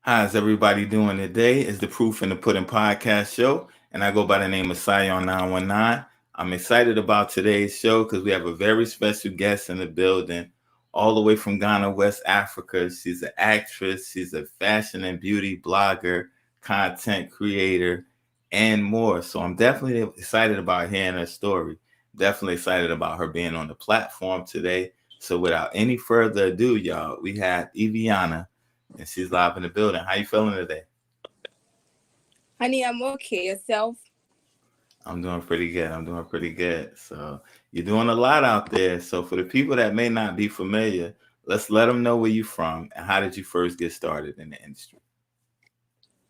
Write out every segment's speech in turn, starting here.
How's everybody doing today? It's the Proof in the Pudding podcast show, and I go by the name of Sion 919. I'm excited about today's show because we have a very special guest in the building, all the way from Ghana, West Africa. She's an actress, she's a fashion and beauty blogger, content creator, and more. So I'm definitely excited about hearing her story. Definitely excited about her being on the platform today. So without any further ado, y'all, we have Eviana and she's live in the building. How you feeling today? Honey, I'm okay. Yourself? I'm doing pretty good. I'm doing pretty good. So you're doing a lot out there. So for the people that may not be familiar, let's let them know where you from and how did you first get started in the industry.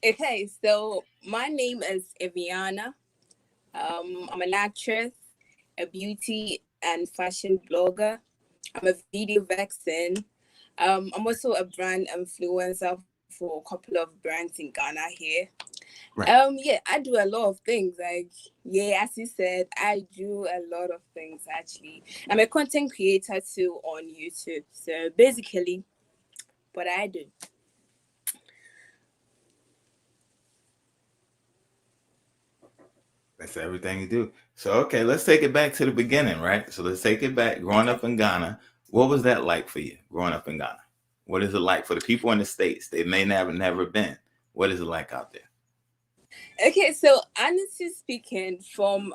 Okay, so my name is Eviana. I'm an actress, a beauty and fashion blogger. I'm a video vixen. I'm also a brand influencer for a couple of brands in Ghana here. Right. Yeah, I do a lot of things. Like, yeah, as you said, I do a lot of things actually. I'm a content creator too on YouTube. So basically, what I do. That's everything you do. So okay, let's take it back to the beginning, right? So let's take it back. Growing Okay. up in Ghana, what was that like for you? Growing up in Ghana, what is it like for the people in the states? They may never been. What is it like out there? Okay, so honestly speaking, from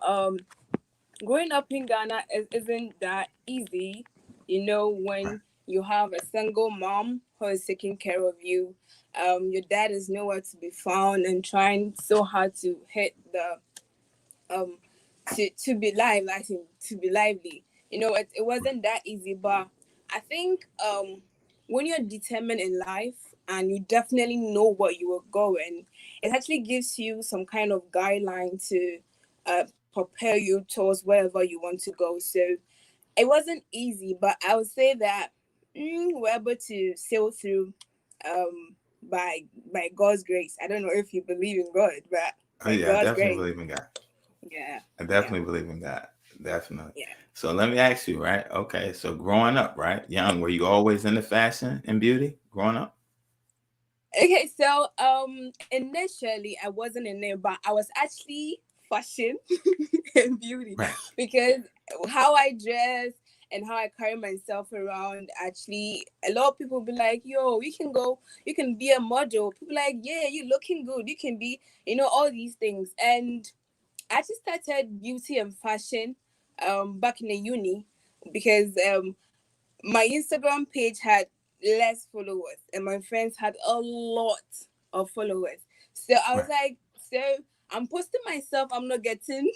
growing up in Ghana isn't that easy. You know, Right. when you have a single mom who is taking care of you, your dad is nowhere to be found and trying so hard to hit the um to be live, like to be lively. You know, it wasn't that easy, but I think when you're determined in life and you definitely know what you are going, it actually gives you some kind of guideline to prepare you towards wherever you want to go. So it wasn't easy, but I would say that we're able to sail through um by God's grace. I don't know if you believe in God, but Oh by yeah, I God's definitely grace. believe in God. Yeah, I yeah, definitely believe in God. Definitely. yeah. So let me ask you, right? Okay, so growing up, right, young, were you always into fashion and beauty growing up? Okay, so initially I wasn't in it, but I was actually fashion and beauty Right. because how I dress and how I carry myself around, actually a lot of people be like, yo, you can be a model. People like, yeah, you looking good, you can be, all these things. And I actually started beauty and fashion back in the uni because my Instagram page had less followers and my friends had a lot of followers. So I was Right. like, so I'm posting myself, I'm not getting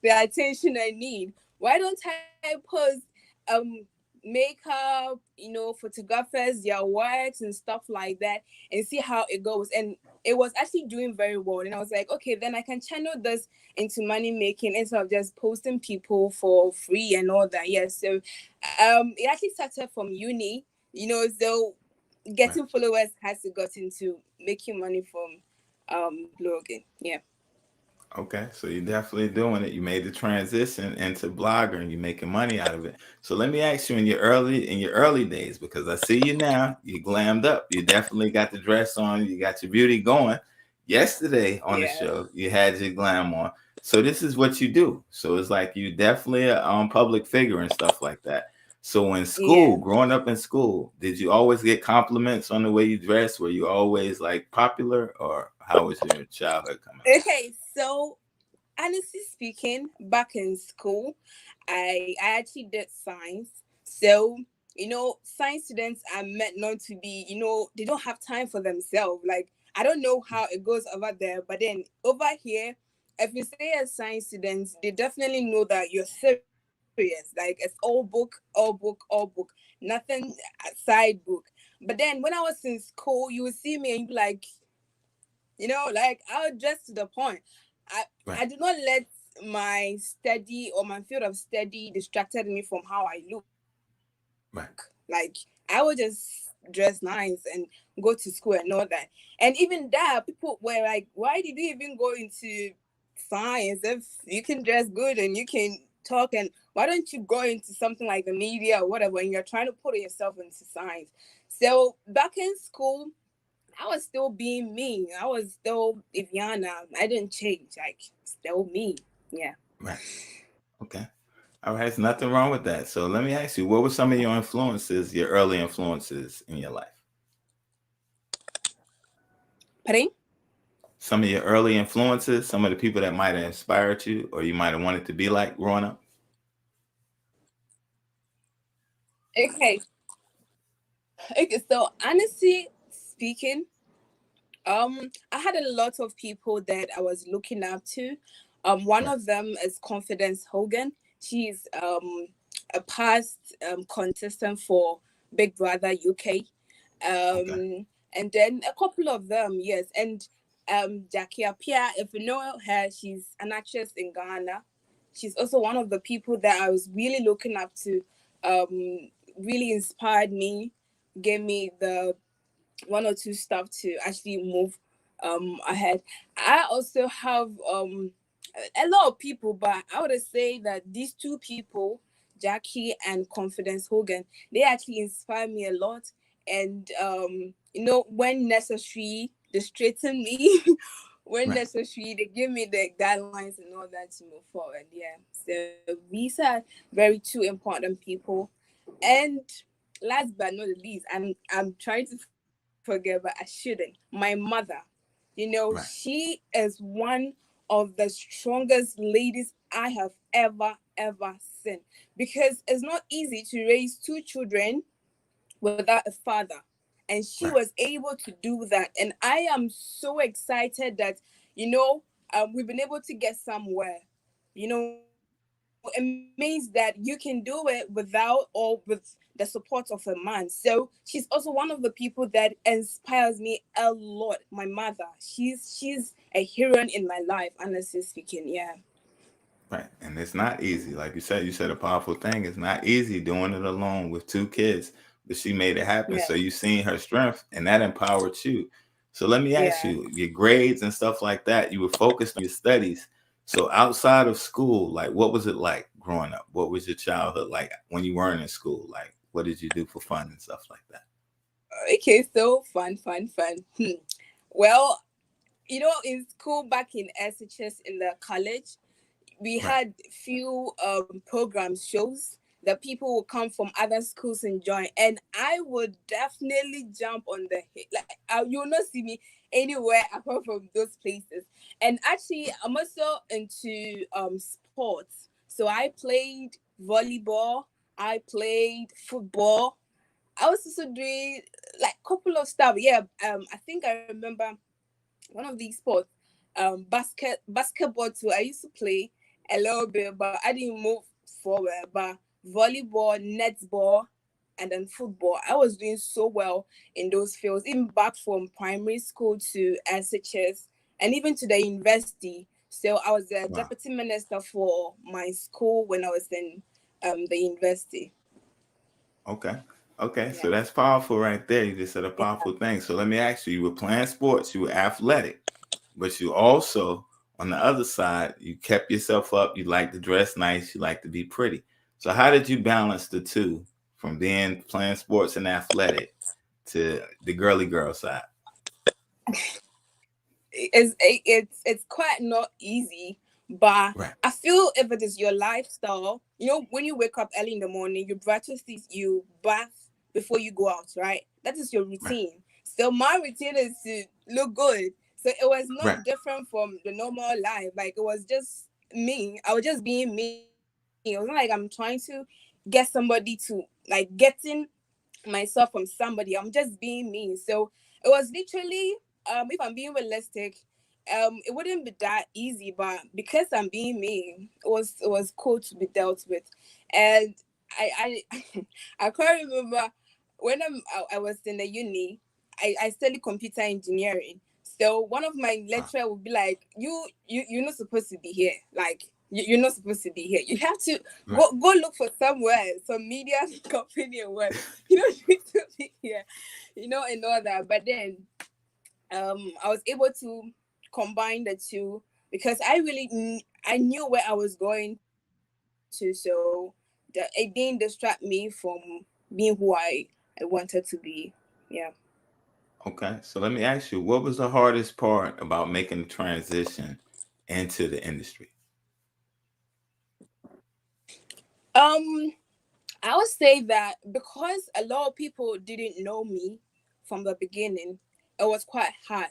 the attention I need. Why don't I post um makeup, photographers, their works and stuff like that and see how it goes. And it was actually doing very well. And I was like, okay, then I can channel this into money making instead of just posting people for free and all that. Yes. So it actually started from uni, so Right. getting followers has to got into making money from blogging. Yeah. Okay, so you're definitely doing it. You made the transition into blogger and you're making money out of it. So let me ask you in your early days, because I see you now, you glammed up. You definitely got the dress on, you got your beauty going. Yesterday on the Yeah. show, you had your glam on. So this is what you do. So it's like you definitely a public figure and stuff like that. So in school, Yeah. growing up in school, did you always get compliments on the way you dress? Were you always like popular, or how was your childhood coming up? Okay, so honestly speaking, back in school, I actually did science. So, science students are meant not to be, they don't have time for themselves. Like, I don't know how it goes over there, but then over here, if you say as science students, they definitely know that you're serious. Like, it's all book, all book, all book, nothing side book. But then when I was in school, you would see me and you'd be like, like I'll just to the point. I Right. I do not let my study or my field of study distracted me from how I look. Like I would just dress nice and go to school and all that. And even that, people were like, "Why did you even go into science if you can dress good and you can talk? And why don't you go into something like the media or whatever? And you're trying to put yourself into science." So back in school, I was still being me. I was still Eviana. I didn't change. Like still me. Yeah. Right. Okay. All right. There's nothing wrong with that. So let me ask you, what were some of your influences, your early influences in your life? Pardon? Some of your early influences, some of the people that might have inspired you or you might have wanted to be like growing up? Okay. Okay. So honestly speaking, I had a lot of people that I was looking up to. One Right. of them is Confidence Hogan. She's a past contestant for Big Brother UK. Okay. And then a couple of them, yes. And Jackie Apia, if you know her, she's an actress in Ghana. She's also one of the people that I was really looking up to. Really inspired me, gave me the one or two stuff to actually move ahead. I also have a lot of people, but I would say that these two people, Jackie and Confidence Hogan, they actually inspire me a lot. And when necessary, they straighten me. When Right. necessary, they give me the guidelines and all that to move forward. Yeah. So these are very two important people. And last but not the least, I'm trying to forget, but I shouldn't. My mother, Right. she is one of the strongest ladies I have ever seen, because it's not easy to raise two children without a father, and she Right. was able to do that. And I am so excited that we've been able to get somewhere. It means that you can do it without or with the support of a man. So she's also one of the people that inspires me a lot. My mother, she's a hero in my life, honestly speaking. Yeah. Right. And it's not easy. Like you said a powerful thing. It's not easy doing it alone with two kids, but she made it happen. Yeah. So you seen her strength and that empowered you. So let me ask Yeah. you, your grades and stuff like that, you were focused on your studies. So outside of school, like what was it like growing up? What was your childhood like when you weren't in school? Like what did you do for fun and stuff like that? Okay, so fun. Well, in school back in SHS in the college, we Right. had few programs, shows that people would come from other schools and join, and I would definitely jump on the hit. Like you will not see me anywhere apart from those places. And actually, I'm also into sports. So I played volleyball, I played football. I was also doing like couple of stuff. Yeah, I think I remember one of these sports, basketball too. I used to play a little bit, but I didn't move forward. But volleyball, netball, and then football, I was doing so well in those fields, even back from primary school to SHS and even to the university. So I was the Wow. deputy minister for my school when I was in the university. Okay. Okay. Yeah. So that's powerful right there. You just said a powerful thing. So let me ask you, you were playing sports, you were athletic, but you also, on the other side, you kept yourself up. You like to dress nice. You like to be pretty. So how did you balance the two from being playing sports and athletic to the girly girl side? It's quite not easy, but Right. I feel if it is your lifestyle, when you wake up early in the morning, you brush your teeth, you bath before you go out, right? That is your Right. routine. So my routine is to look good. So it was Right. not different from the normal life. Like it was just me. I was just being me. It wasn't like I'm trying to get somebody to like getting myself from somebody. I'm just being me. So it was literally, if I'm being realistic, it wouldn't be that easy, but because I'm being me, it was cool to be dealt with. And I I can't remember when I was in the uni. I studied computer engineering. So one of my Wow. lecturer would be like, you're not supposed to be here. Like you're not supposed to be here. You have to Right. go look for somewhere, some media company or what. You don't need to be here, and all that. But then I was able to combine the two because I knew where I was going to, so that it didn't distract me from being who I wanted to be. Yeah. Okay, so let me ask you, what was the hardest part about making the transition into the industry? Um, I would say that because a lot of people didn't know me from the beginning, it was quite hard.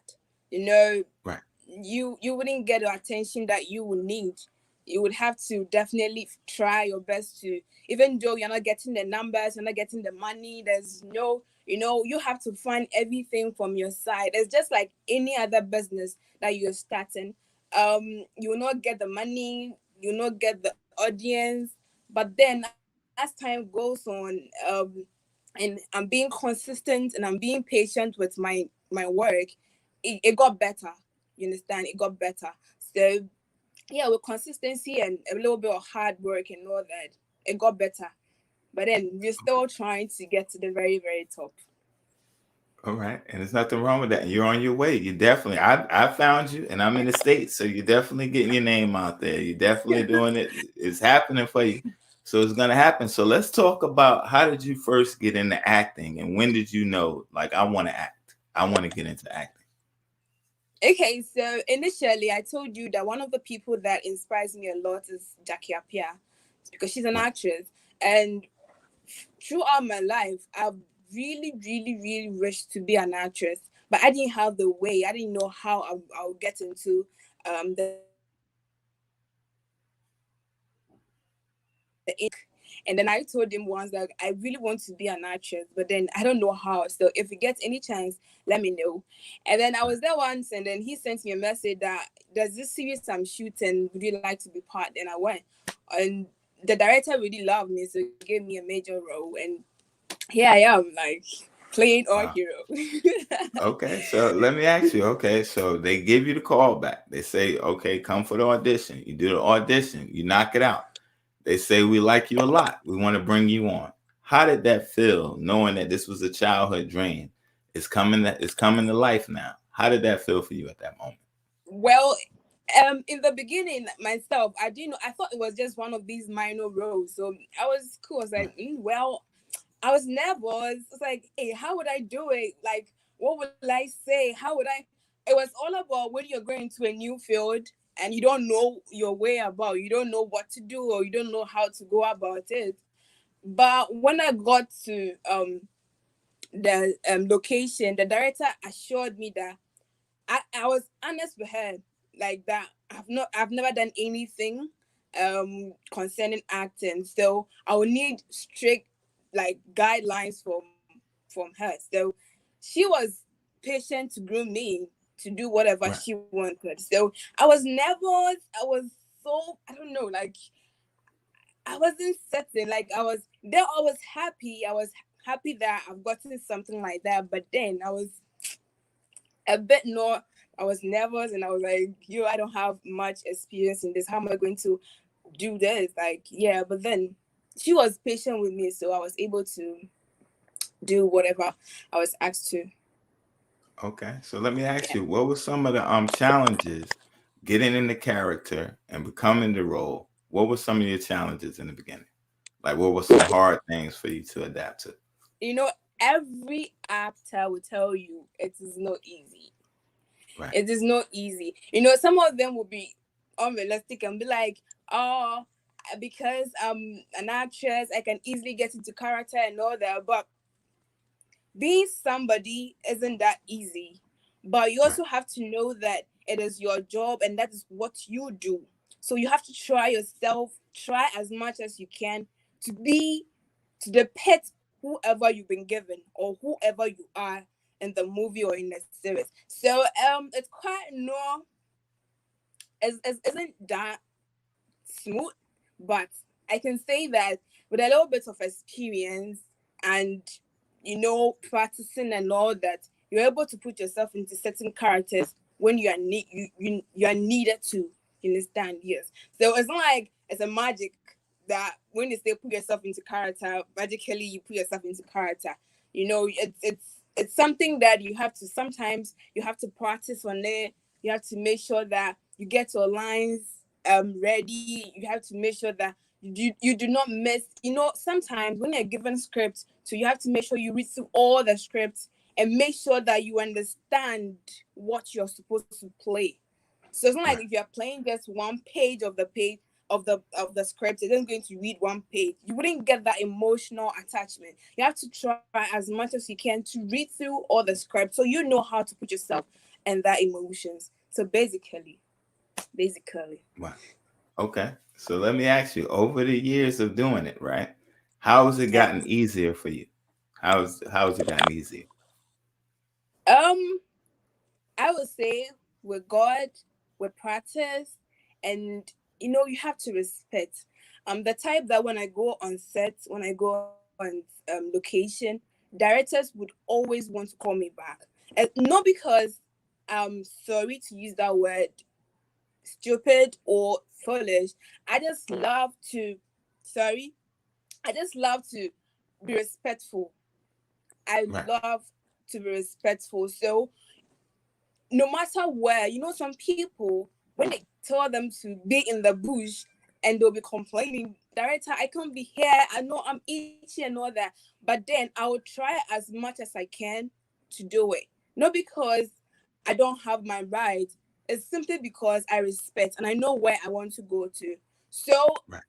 You know, Right. you wouldn't get the attention that you would need. You would have to definitely try your best to, even though you're not getting the numbers, you're not getting the money, there's no, you have to find everything from your side. It's just like any other business that you're starting. You will not get the money, you will not get the audience, but then as time goes on, and I'm being consistent and I'm being patient with my work, it got better. You understand? It got better. So yeah, with consistency and a little bit of hard work and all that, it got better. But then we're still trying to get to the very, very top. All right, and there's nothing wrong with that. You're on your way. You definitely. I found you, and I'm in the states, so you're definitely getting your name out there. You're definitely doing it. It's happening for you, so it's gonna happen. So let's talk about how did you first get into acting, and when did you know, like, I want to act. I want to get into acting. Okay, so initially I told you that one of the people that inspires me a lot is Jackie Appiah, because she's an Right. actress. And throughout my life, I've really, really, really wished to be an actress, but I didn't have the way. I didn't know how I'll get into the industry. And then I told him once that I really want to be an actress, but then I don't know how. So if you get any chance, let me know. And then I was there once, and then he sent me a message that there's this series I'm shooting. Would you like to be part? And I went. And the director really loved me, so he gave me a major role. And here I am, like playing our Wow. hero. Okay, so let me ask you. Okay, so they give you the call back. They say, okay, come for the audition. You do the audition. You knock it out. They say we like you a lot. We want to bring you on. How did that feel, knowing that this was a childhood dream? It's coming to life now. How did that feel for you at that moment? Well, in the beginning, myself, I didn't know. I thought it was just one of these minor roles, so I was cool. I was Right, like, well, I was nervous. It's like, hey, how would I do it? Like, what would I say? How would I? It was all about when you're going to a new field and you don't know your way about, you don't know what to do, or you don't know how to go about it. But when I got to the location, the director assured me that I was honest with her, like that I've never done anything concerning acting. So I would need strict like guidelines from her. So she was patient to groom me to do whatever right. she wanted. So I was nervous. I was so, I don't know, like I wasn't certain. Like I was there, I was happy. I was happy that I've gotten something like that. But then I was a bit more, I was nervous and I was like, yo, I don't have much experience in this. How am I going to do this? Like, yeah, but then she was patient with me, so I was able to do whatever I was asked to. Okay, so let me ask Yeah. you, what were some of the challenges getting in the character and becoming the role? What were some of your challenges in the beginning? Like, what were some hard things for you to adapt to? You know, every actor will tell you it is not easy. Right, It is not easy. You know, some of them will be unrealistic and be like, oh, because I'm an actress, I can easily get into character and all that. But being somebody isn't that easy, but you right. also have to know that it is your job and that is what you do. So you have to try yourself, try as much as you can to be, to depict whoever you've been given or whoever you are in the movie or in the series. So it's quite no, isn't that smooth, but I can say that with a little bit of experience and practicing and all that, you're able to put yourself into certain characters when you are needed to. You understand? Yes. So it's not like it's a magic that when they say put yourself into character, magically you put yourself into character. It's something that you have to, sometimes you have to practice on it. You have to make sure that you get your lines ready. You have to make sure that you do not miss. Sometimes when you're given script, so you have to make sure you read through all the scripts and make sure that you understand what you're supposed to play. So it's not like Right. if you're playing just one page of the script, you're just going to read one page. You wouldn't get that emotional attachment. You have to try as much as you can to read through all the script so you know how to put yourself in that emotions. So basically. Wow. Okay. So let me ask you, over the years of doing it, right? How has it Yes. gotten easier for you? How has it gotten easier? Um, I would say with God, with practice, and you have to respect. The type that when I go on set, when I go on location, directors would always want to call me back, and not because I'm sorry to use that word, stupid or foolish. I just love to, sorry, I just love to be respectful. I Right. love to be respectful. So no matter where, some people, when they tell them to be in the bush and they'll be complaining, director, I can't be here. I know I'm itchy and all that. But then I will try as much as I can to do it. Not because I don't have my right. It's simply because I respect and I know where I want to go to. So Right.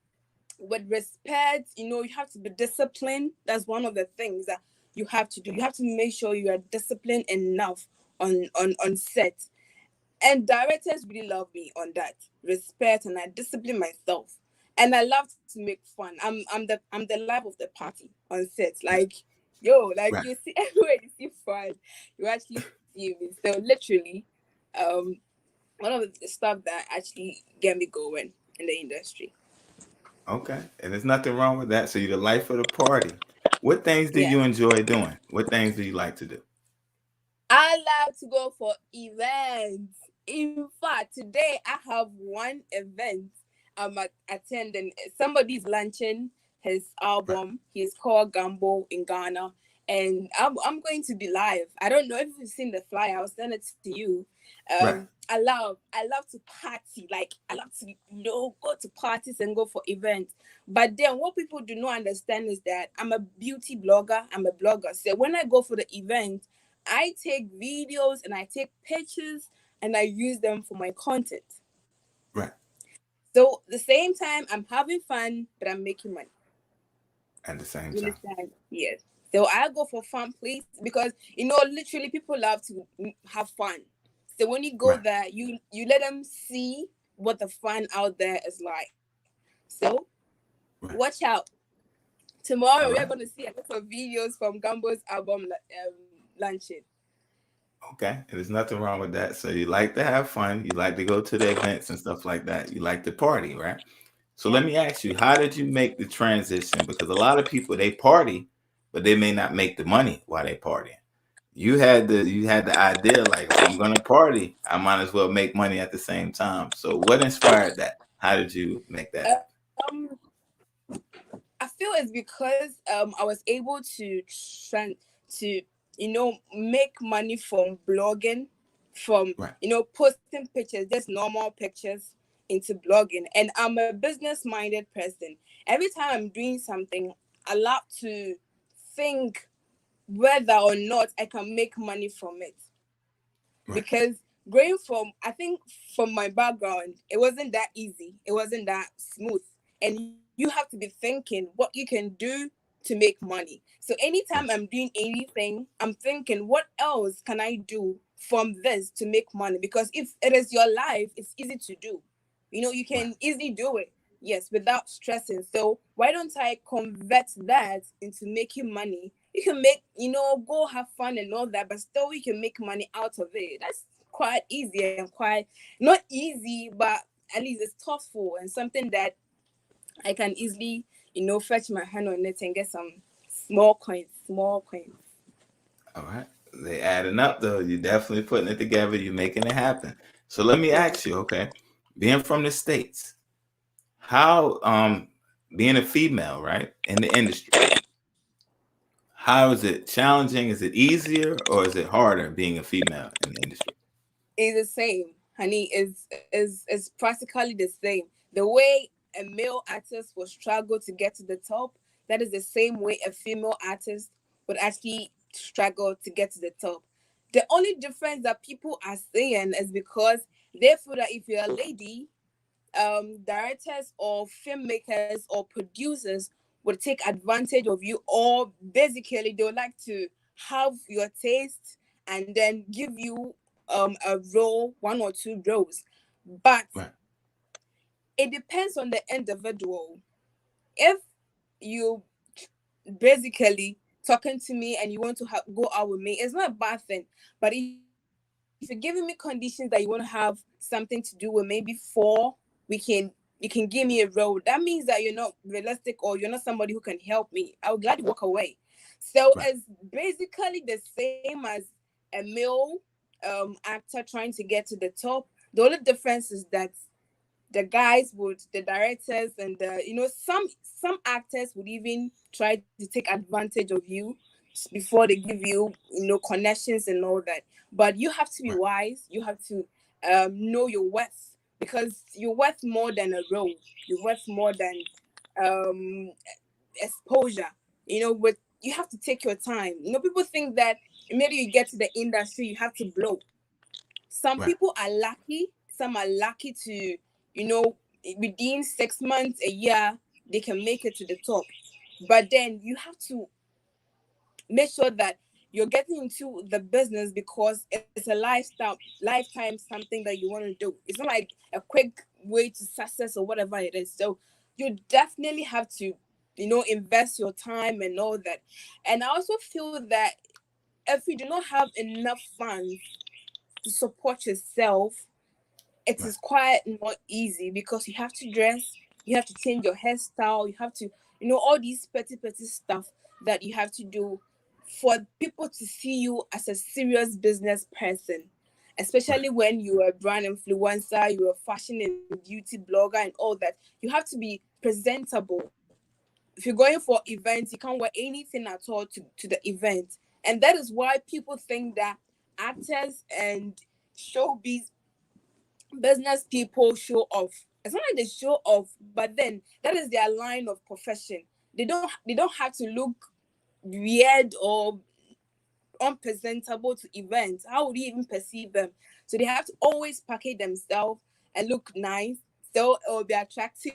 with respect, you have to be disciplined. That's one of the things that you have to do. You have to make sure you are disciplined enough on set. And directors really love me on that respect, and I discipline myself. And I love to make fun. I'm the life of the party on set. Like, yo, like Right. you see everywhere you see fun, you actually see me. So literally, um, one of the stuff that actually get me going in the industry. Okay. And there's nothing wrong with that. So you're the life of the party. What things do Yeah. you enjoy doing? What things do you like to do? I love to go for events. In fact, today I have one event attending. Somebody's launching his Right. album. He's called Gambo in Ghana. And I'm going to be live. I don't know if you've seen the flyer. I'll send it to you. Right. I love to party. Like I love to go to parties and go for events. But then what people do not understand is that I'm a beauty blogger. I'm a blogger. So when I go for the event, I take videos and I take pictures and I use them for my content. Right. So the same time I'm having fun, but I'm making money. At the same You time. understand? Yes. So I go for fun place because literally people love to have fun. So when you go Right. there, you let them see what the fun out there is like. So Right. watch out. Tomorrow All we are right. going to see a lot of videos from Gambo's album launching. Okay. And there's nothing wrong with that. So you like to have fun. You like to go to the events and stuff like that. You like to party, right? So Yeah. let me ask you, how did you make the transition? Because a lot of people they party, but they may not make the money while they partying. You had the idea like if I'm gonna party, I might as well make money at the same time. So what inspired that? How did you make that happen? Um, I feel it's because I was able to to make money from blogging, from Right, posting pictures, just normal pictures into blogging, and I'm a business minded person. Every time I'm doing something, I love to think whether or not I can make money from it, right, because growing from, I think, from my background, it wasn't that easy, it wasn't that smooth, and you have to be thinking what you can do to make money. So anytime right, I'm doing anything, I'm thinking what else can I do from this to make money, because if it is your life, it's easy to do. You right, can easily do it, yes, without stressing. So why don't I convert that into making money? You can make, go have fun and all that, but still you can make money out of it. That's quite easy and quite not easy, but at least it's thoughtful and something that I can easily, fetch my hand on it and get some small coins, small coins. all right. They adding up though. You're definitely putting it together. You're making it happen. So let me Yeah. ask you, okay, being from the States, how being a female, right, in the industry, how is it challenging? Is it easier or is it harder being a female in the industry? It's the same, honey. Is practically the same. The way a male artist will struggle to get to the top, that is the same way a female artist would actually struggle to get to the top. The only difference that people are saying is because they feel that if you're a lady, directors or filmmakers or producers would take advantage of you, or basically they would like to have your taste and then give you a role, one or two roles. But Right. it depends on the individual. If you basically talking to me and you want to go out with me, it's not a bad thing. But if you're giving me conditions that you want to have something to do with me before we can you can give me a role, that means that you're not realistic or you're not somebody who can help me. I would gladly walk away. So Right. it's basically the same as a male actor trying to get to the top. The only difference is that the directors and some actors would even try to take advantage of you before they give you connections and all that. But you have to be Right. wise. You have to know your worth, because you're worth more than a role. You're worth more than um exposure. But you have to take your time. People think that immediately you get to the industry you have to blow. Some Right. people are lucky. Some are lucky to, within 6 months, a year, they can make it to the top. But then you have to make sure that you're getting into the business because it's a lifetime something that you want to do. It's not like a quick way to success or whatever it is. So you definitely have to, invest your time and all that. And I also feel that if you do not have enough funds to support yourself, it Right. is quite not easy because you have to dress, you have to change your hairstyle, you have to, all these petty stuff that you have to do for people to see you as a serious business person. Right. Especially when you're a brand influencer, you're a fashion and beauty blogger and all that. You have to be presentable. If you're going for events, you can't wear anything at all to the event. And that is why people think that actors and showbiz business people show off. It's not like they show off, but then that is their line of profession. They don't have to look weird or unpresentable to events. How would you even perceive them? So they have to always package themselves and look nice, so it will be attractive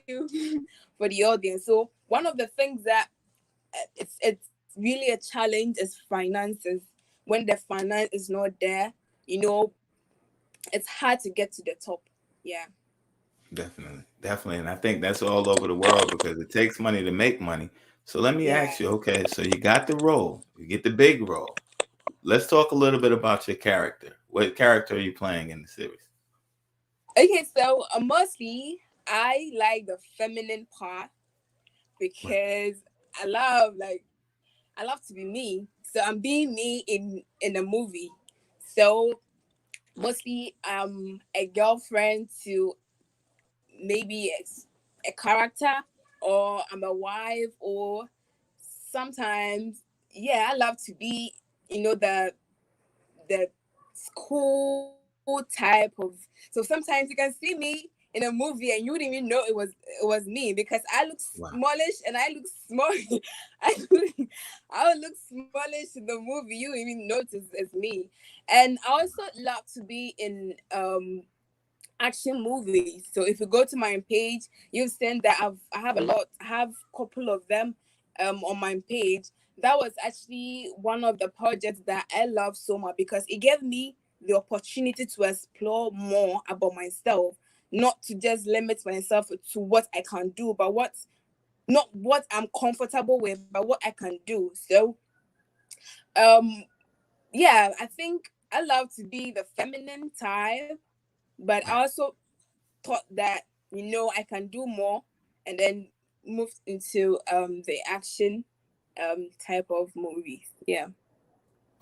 for the audience. So one of the things that it's really a challenge is finances. When the finance is not there, you know, it's hard to get to the top. Yeah. Definitely. Definitely. And I think that's all over the world because it takes money to make money. So let me Yeah. ask you, okay, so you got the role, you get the big role. Let's talk a little bit about your character. What character are you playing in the series? Okay, so mostly I like the feminine part Right. because I I love to be me. So I'm being me in a movie. So mostly I'm a girlfriend to maybe a character, or I'm a wife, or sometimes, yeah, I love to be, the school type of. So sometimes you can see me in a movie and you wouldn't even know it was me, because I look Wow. smallish and I look small. I would look smallish in the movie. You even notice it's me. And I also love to be in action movies. So if you go to my page, you've seen that I have a couple of them on my page. That was actually one of the projects that I love so much because it gave me the opportunity to explore more about myself, not to just limit myself to what I can do, but not what I'm comfortable with, but what I can do. So um yeah, I think I love to be the feminine type, but I Right. also thought that I can do more, and then moved into the action type of movies. Yeah.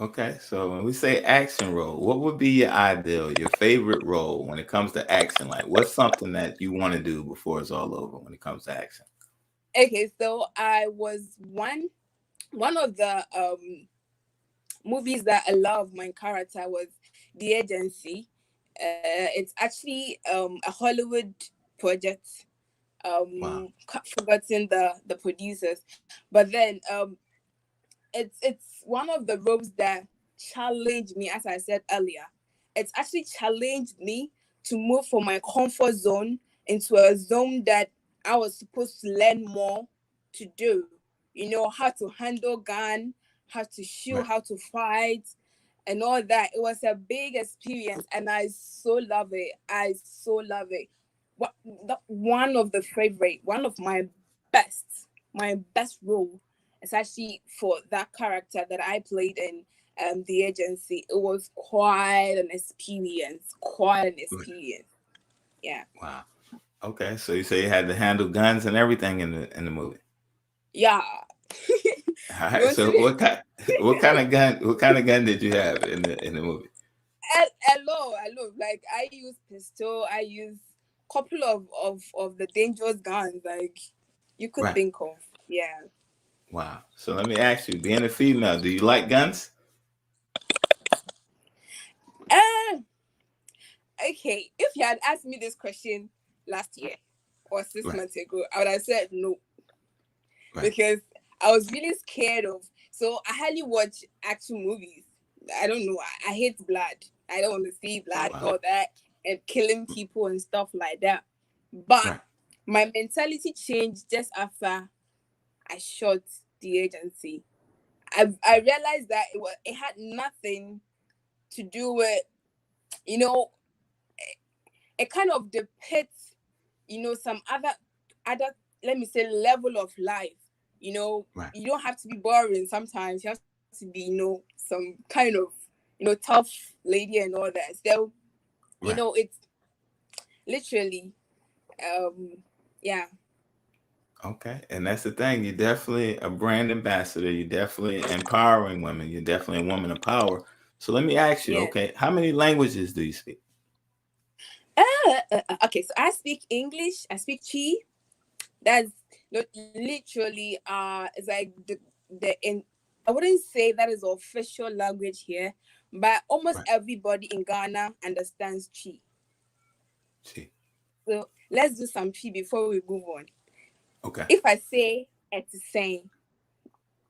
Okay, so when we say action role, what would be your ideal, your favorite role when it comes to action? Like, what's something that you want to do before it's all over when it comes to action? Okay, so I was one of the movies that I love. My character was The Agency. It's actually a Hollywood project. Wow. Forgotten the producers, but then it's one of the roles that challenged me, as I said earlier. It's actually challenged me to move from my comfort zone into a zone that I was supposed to learn more to do. How to handle gun, how to shoot, Right. how to fight, and all that. It was a big experience, and I so love it. I so love it. One of the favorite, one of my best role is actually for that character that I played in the agency. It was quite an experience. Quite an Right. experience. Yeah. Wow. Okay, so you say you had to handle guns and everything in the movie. Yeah. All You right. want So to what kind of gun did you have in the movie? hello. Like I use pistol, I use couple of the dangerous guns like you could Right. think of. Yeah. Wow. So let me ask you, being a female, do you like guns? Uh, okay. If you had asked me this question last year or six Right. months ago, I would have said no. Right. Because I was really scared of. So I hardly watch action movies. I don't know. I hate blood. I don't want to see blood and Wow. all that and killing people and stuff like that. But Right. my mentality changed just after I shot the agency. I realized that it had nothing to do with you know it kind of depicts some other let me say level of life. Right. You don't have to be boring. Sometimes you have to be some kind of tough lady and all that. So Right. it's literally yeah. Okay. And that's the thing. You're definitely a brand ambassador. You're definitely empowering women. You're definitely a woman of power. So let me ask you, Yeah. okay, how many languages do you speak? Okay, so I speak English, I speak Chi. That's literally it's like the in I wouldn't say that is official language here, but almost Right. everybody in Ghana understands Chi. See. So let's do some Chi before we move on. Okay. If I say etisane,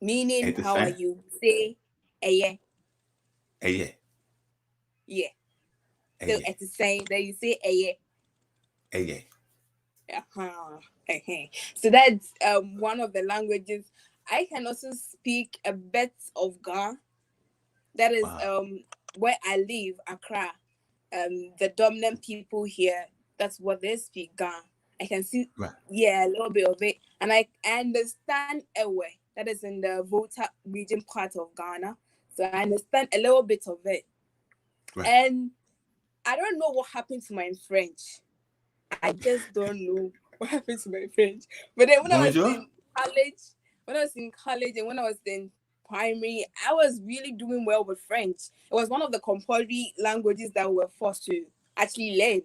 meaning Ain't the how are same? you? Say yeah, Hey, yeah. yeah. Hey, So yeah. etisane, then you say yeah. Hey, yeah. Uh-huh. Uh-huh. So that's one of the languages. I can also speak a bit of Ga. That is Wow. where I live, Accra. The dominant people here, that's what they speak, Ga. I can see, Right. yeah, a little bit of it, and I understand Ewe. That is in the Volta region part of Ghana, so I understand a little bit of it. Right. And I don't know what happened to my French. I just don't know what happened to my French. But then Bonjour. college, when I was in college and when I was in primary, I was really doing well with French. It was one of the compulsory languages that we were forced to actually learn.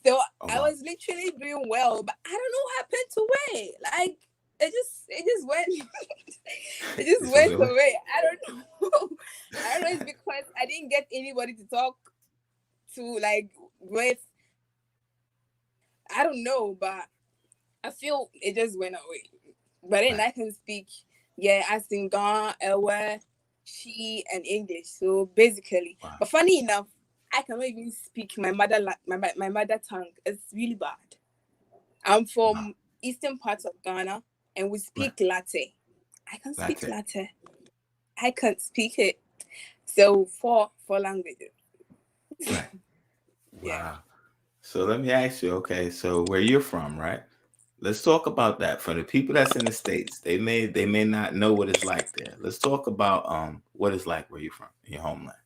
So Oh, I wow. was literally doing well, but I don't know what happened to it. Like it just went it just This was went the way. away. I don't know. I don't know. It's because I didn't get anybody to talk to like with. I don't know, but I feel it just went away. But then Right. I can speak, yeah, I sing Ga, Ewe, She, and English. So basically, Wow. but funny enough, I cannot even speak my my mother tongue. It's really bad. I'm Wow. from eastern parts of Ghana, and we Right. speak Latte. I can That's speak it. Latte. I can't speak it. So four languages. Right. Yeah. Wow. So let me ask you, okay, so where you're from, right? Let's talk about that. For the people that's in the States, they may not know what it's like there. Let's talk about what it's like where you're from, in your homeland.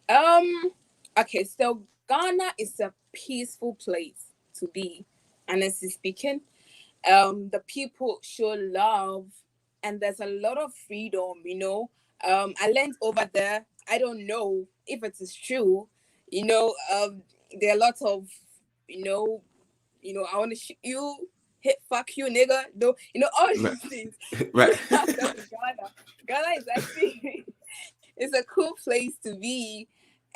Um. Okay. So Ghana is a peaceful place to be, honestly speaking. The people show love, and there's a lot of freedom. I learned over there. I don't know if it is true. There are lots of you know I want to shoot you, hit fuck you, nigga. Though all Right. these things Right. don't happen in Ghana. Ghana is actually it's a cool place to be.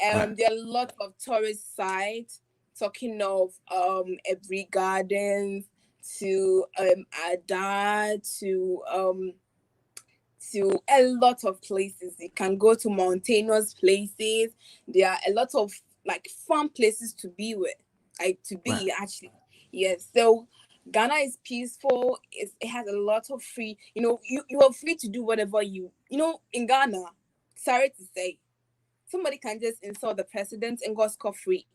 Right. There are lots of tourist sites. Talking of Every Gardens to Ada to a lot of places. You can go to mountainous places. There are a lot of like fun places to be with, like to Right. be actually. Yes. So Ghana is peaceful. It has a lot of free. You are free to do whatever in Ghana. Sorry to say, somebody can just insult the president and go scot free.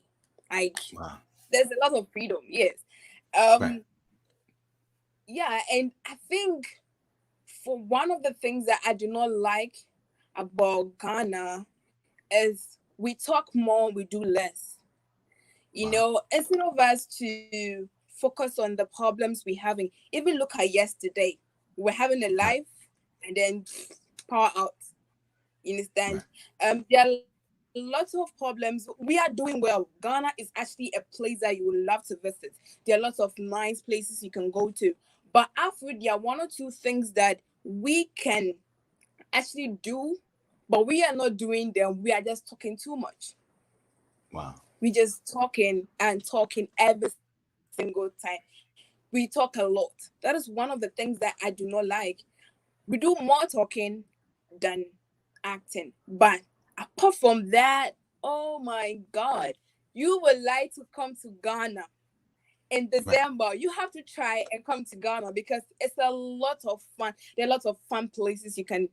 Like Wow. there's a lot of freedom. Yes. Right. Um. Yeah, and I think for one of the things that I do not like about Ghana is we talk more, we do less. Wow. Instead of us to focus on the problems we're having, even look at yesterday. We're having a Right. life and then power out. You Right. understand? There are lots of problems. We are doing well. Ghana is actually a place that you would love to visit. There are lots of nice places you can go to. But after there are one or two things that we can actually do, but we are not doing them. We are just talking too much. Wow. We just talking and talking every single time. We talk a lot. That is one of the things that I do not like. We do more talking than acting. But apart from that, oh my God, you would like to come to Ghana in Right. December. You have to try and come to Ghana because it's a lot of fun. There are lots of fun places you can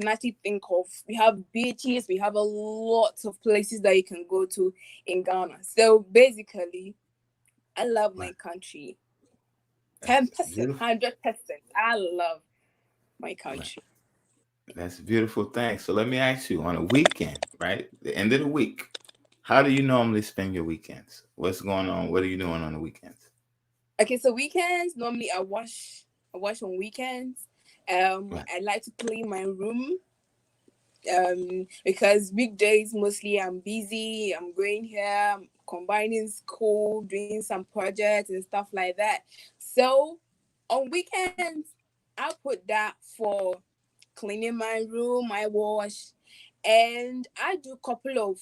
actually think of. We have beaches, we have a lot of places that you can go to in Ghana. So basically, I love my Right. country. That's 10%, beautiful. 100%. I love my Right. country. That's a beautiful thing. So let me ask you, on a weekend, right? The end of the week, how do you normally spend your weekends? What's going on? What are you doing on the weekends? Okay, so weekends normally I wash on weekends. Right. I like to clean my room. Because weekdays mostly I'm busy. I'm going here, I'm combining school, doing some projects and stuff like that. So on weekends, I put that for cleaning my room. I wash, and I do a couple of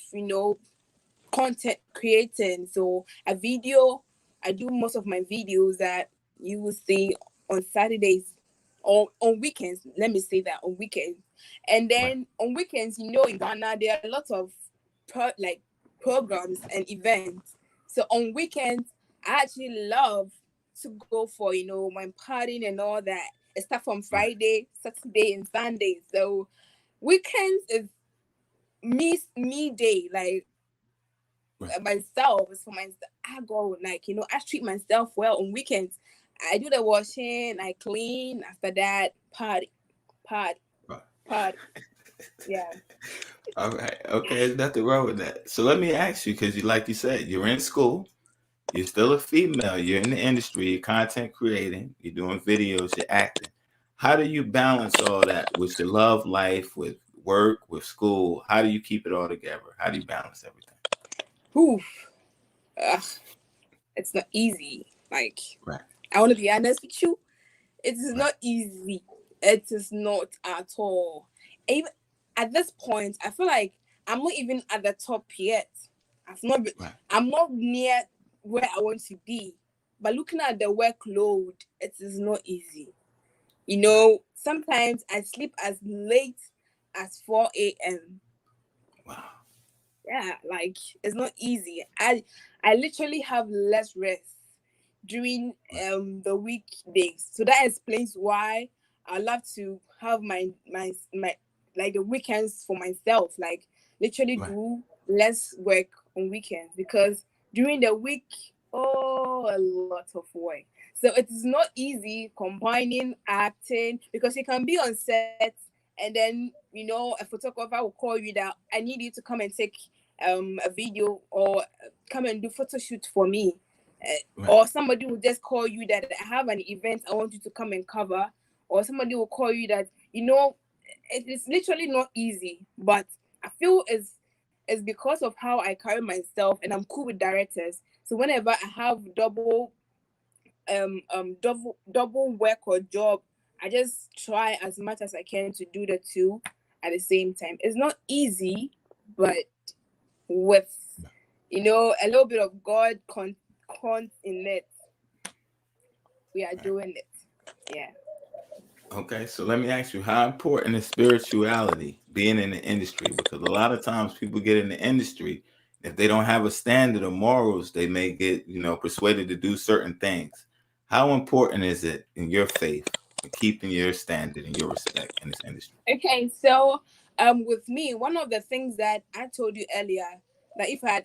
content creating. So a video, I do most of my videos that you will see on Saturdays or on weekends. Let me say that on weekends. And Right. then on weekends, in Ghana, there are a lot of like programs and events. So on weekends, I actually love to go for my partying and all that. It starts from Right. Friday, Saturday, and Sunday. So weekends is me day. Like Right. myself is for myself. I go like I treat myself well on weekends. I do the washing, I clean. After that, party, party, Right. party. Yeah. All right. Okay. There's nothing wrong with that. So let me ask you, because like you said, you're in school. You're still a female. You're in the industry. You're content creating. You're doing videos. You're acting. How do you balance all that with your love life, with work, with school? How do you keep it all together? How do you balance everything? Oof. Ugh, it's not easy. Like Right. I want to be honest with you. It is Right. not easy. It is not at all. Even at this point, I feel like I'm not even at the top yet. I've not. Right. I'm not near where I want to be. But looking at the workload, it is not easy. Right. Sometimes I sleep as late as 4 a.m. Wow. Yeah, like it's not easy. I literally have less rest during Right. the weekdays. So that explains why I love to have my like the weekends for myself. Like literally Right. do less work on weekends because during the week, oh, a lot of work. So it is not easy combining acting because you can be on set and then a photographer will call you that I need you to come and take a video or come and do photo shoot for me. Right. Or somebody will just call you that I have an event I want you to come and cover, or somebody will call you that it is literally not easy, but I feel it's because of how I carry myself and I'm cool with directors. So whenever I have double work or job, I just try as much as I can to do the two at the same time. It's not easy, but with a little bit of God con in it, we are Right. doing it. Yeah. Okay, so let me ask you, how important is spirituality being in the industry? Because a lot of times people get in the industry, if they don't have a standard of morals, they may get, persuaded to do certain things. How important is it in your faith in keeping your standard and your respect in this industry? Okay, so with me, one of the things that I told you earlier, that if I had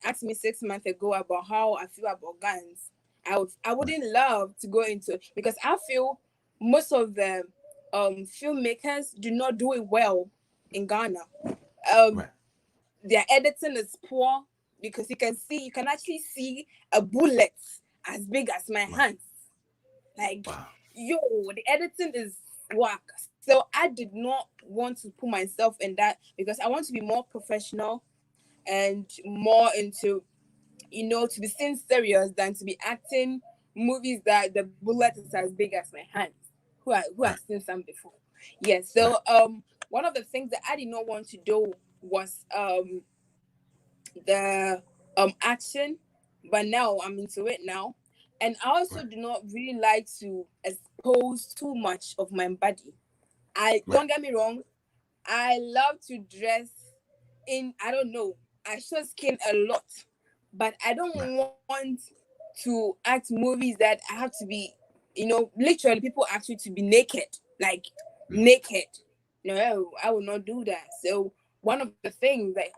asked me 6 months ago about how I feel about guns, I wouldn't Right, love to go into, because I feel most of the filmmakers do not do it well in Ghana. Um right, their editing is poor, because you can actually see a bullet as big as my right. hands. Like, Wow. yo, the editing is whack. So I did not want to put myself in that, because I want to be more professional and more into, to be seen serious than to be acting movies that the bullet is as big as my hands. Who has Right, seen some before? Yes. right, So one of the things that I did not want to do was the action, but now I'm into it now. And I also right, do not really like to expose too much of my body. I right, Don't get me wrong, I love to dress in, I don't know, I show skin a lot, but I right. don't want to act movies that I have to be, literally people ask you to be naked, like Mm, naked. No, I will not do that. So one of the things that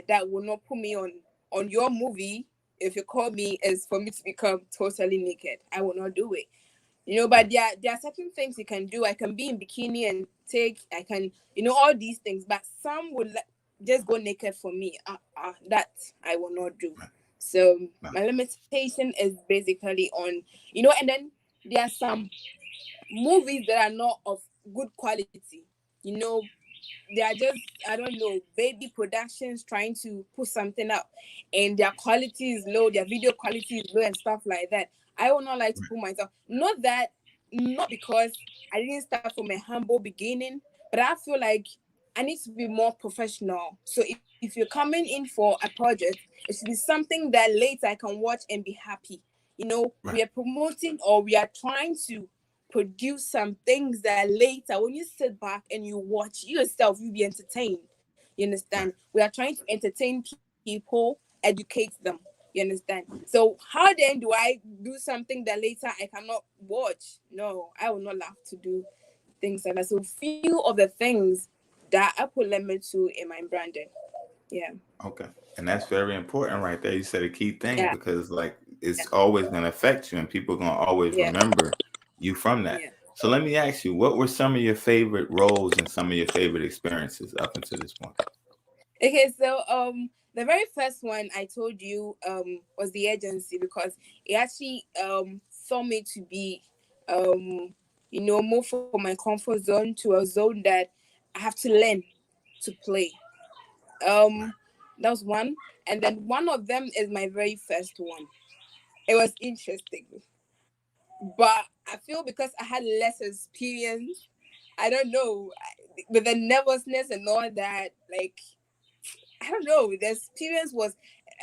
that will not put me on your movie, if you call me, is for me to become totally naked. I will not do it. But right, there are certain things you can do. I can be in bikini and I can, all these things, but some would just go naked for me. That I will not do. right, So right, my limitation is basically on, and then there are some movies that are not of good quality. You know, they are just, I don't know, baby productions trying to put something up, and their quality is low, their video quality is low and stuff like that. I would not like to right, put myself, not because I didn't start from a humble beginning, but I feel like I need to be more professional. So if you're coming in for a project, it should be something that later I can watch and be happy. We right, are promoting, or we are trying to produce some things that later, when you sit back and you watch yourself, you'll be entertained. You understand? right. We are trying to entertain people, educate them. You understand? So how then do I do something that later I cannot watch? No, I will not love to do things like that. So few of the things that I put limit to in my branding. Yeah. Okay. And that's very important right there. You said a key thing Yeah. because like it's always gonna affect you and people are gonna always Yeah. remember you from that. Yeah. So let me ask you, what were some of your favorite roles and some of your favorite experiences up until this point? Okay, so the very first one I told you was the agency, because it actually saw me to be move from my comfort zone to a zone that I have to learn to play. Right, Um that was one. And then one of them is my very first one. It was interesting. But I feel because I had less experience, I don't know, with the nervousness and all that, like I don't know. The experience was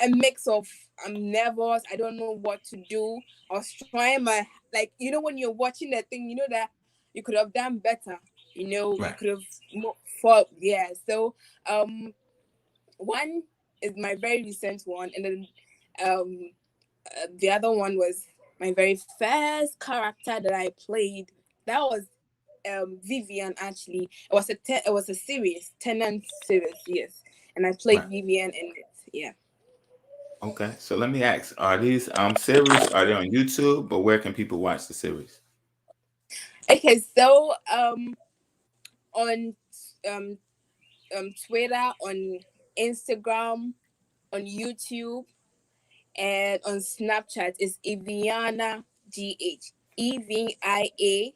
a mix of I'm nervous. I don't know what to do. I was trying my, like, when you're watching that thing, that you could have done better. You right, could have fought. Yeah. So one is my very recent one, and then um the other one was my very first character that I played. That was Vivian. Actually, it was a series, Tenant series. Yes, and I played right. Vivian in it. Yeah. Okay. So let me ask, are these series, are they on YouTube, but where can people watch the series? Okay, so on um Twitter, on Instagram, on YouTube, and on Snapchat is Eviana GH. EVIANAGH.